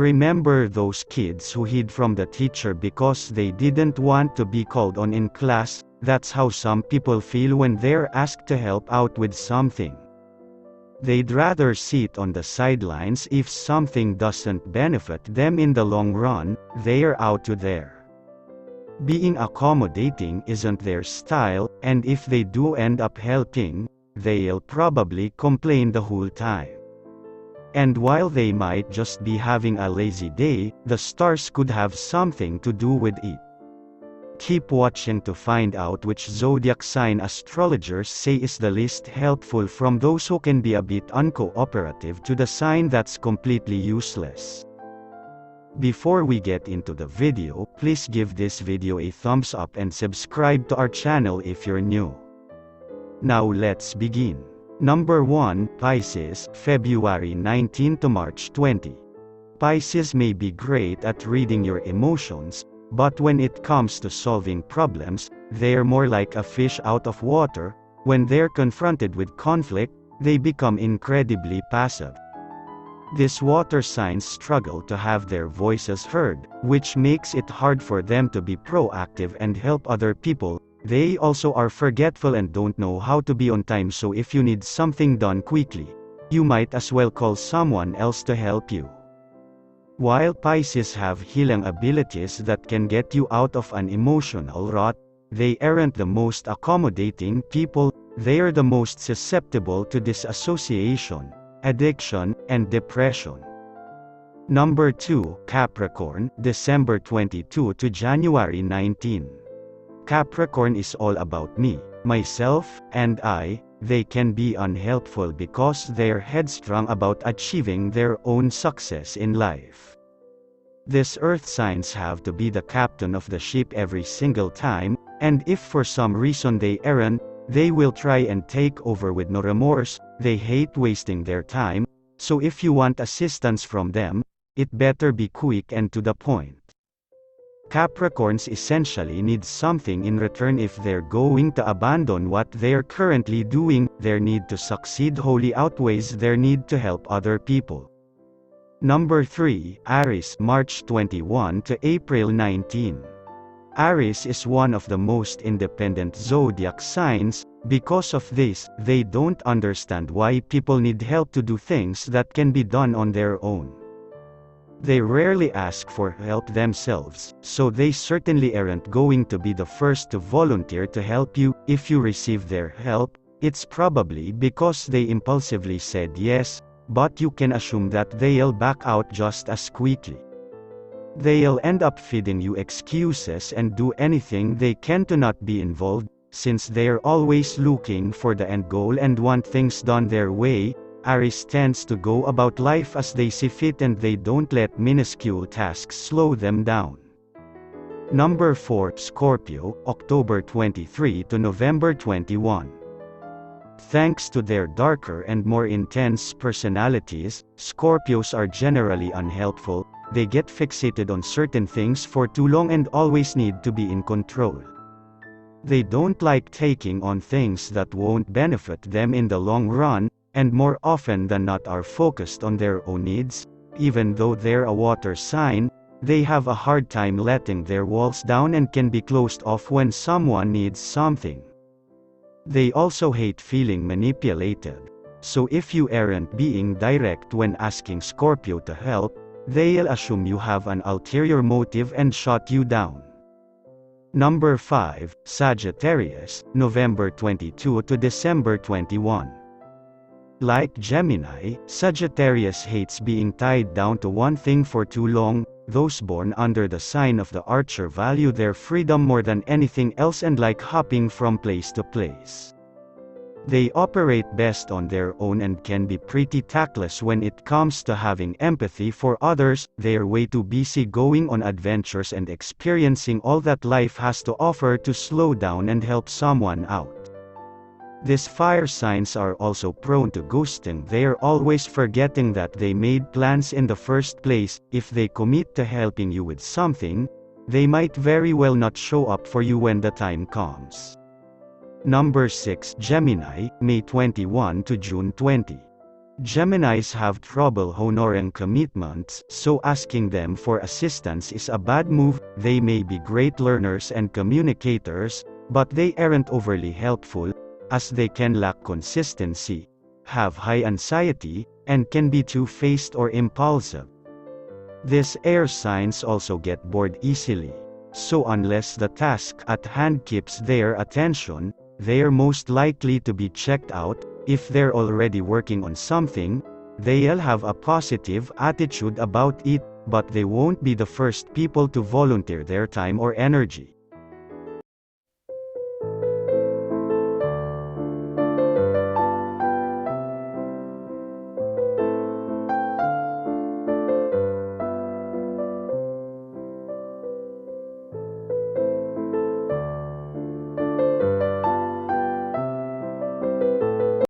Remember those kids who hid from the teacher because they didn't want to be called on in class? That's how some people feel when they're asked to help out with something. They'd rather sit on the sidelines. If something doesn't benefit them in the long run, they're out to there. Being accommodating isn't their style, and if they do end up helping, they'll probably complain the whole time. And while they might just be having a lazy day, the stars could have something to do with it. Keep watching to find out which zodiac sign astrologers say is the least helpful from those who can be a bit uncooperative to the sign that's completely useless. Before we get into the video, please give this video a thumbs up and subscribe to our channel if you're new. Now let's begin. Number 1, Pisces, February 19 to March 20. Pisces may be great at reading your emotions, but when it comes to solving problems, they're more like a fish out of water. When they're confronted with conflict, they become incredibly passive. These water signs struggle to have their voices heard, which makes it hard for them to be proactive and help other people. They also are forgetful and don't know how to be on time, so if you need something done quickly, you might as well call someone else to help you. While Pisces have healing abilities that can get you out of an emotional rut, they aren't the most accommodating people. They are the most susceptible to disassociation, addiction, and depression. Number 2, Capricorn, December 22 to January 19. Capricorn is all about me, myself, and I. They can be unhelpful because they're headstrong about achieving their own success in life. These earth signs have to be the captain of the ship every single time, and if for some reason they aren't, they will try and take over with no remorse. They hate wasting their time, so if you want assistance from them, it better be quick and to the point. Capricorns essentially need something in return if they're going to abandon what they're currently doing. Their need to succeed wholly outweighs their need to help other people. Number 3, Aries, March 21 to April 19. Aries is one of the most independent zodiac signs. Because of this, they don't understand why people need help to do things that can be done on their own. They rarely ask for help themselves, so they certainly aren't going to be the first to volunteer to help you. If you receive their help, it's probably because they impulsively said yes, but you can assume that they'll back out just as quickly. They'll end up feeding you excuses and do anything they can to not be involved, since they're always looking for the end goal and want things done their way. Aries tends to go about life as they see fit, and they don't let minuscule tasks slow them down. Number 4, Scorpio, October 23 to November 21. Thanks to their darker and more intense personalities, Scorpios are generally unhelpful. They get fixated on certain things for too long and always need to be in control. They don't like taking on things that won't benefit them in the long run, and more often than not are focused on their own needs. Even though they're a water sign, they have a hard time letting their walls down and can be closed off when someone needs something. They also hate feeling manipulated. So if you aren't being direct when asking Scorpio to help, they'll assume you have an ulterior motive and shut you down. Number 5, Sagittarius, November 22 to December 21. Like Gemini, Sagittarius hates being tied down to one thing for too long. Those born under the sign of the Archer value their freedom more than anything else and like hopping from place to place. They operate best on their own and can be pretty tactless when it comes to having empathy for others. They're way too busy going on adventures and experiencing all that life has to offer to slow down and help someone out. These fire signs are also prone to ghosting. They're always forgetting that they made plans in the first place. If they commit to helping you with something, they might very well not show up for you when the time comes. Number 6, Gemini, May 21 to June 20. Geminis have trouble honoring commitments, so asking them for assistance is a bad move. They may be great learners and communicators, but they aren't overly helpful, as they can lack consistency, have high anxiety, and can be two-faced or impulsive. These air signs also get bored easily. So unless the task at hand keeps their attention, they're most likely to be checked out. If they're already working on something, they'll have a positive attitude about it, but they won't be the first people to volunteer their time or energy.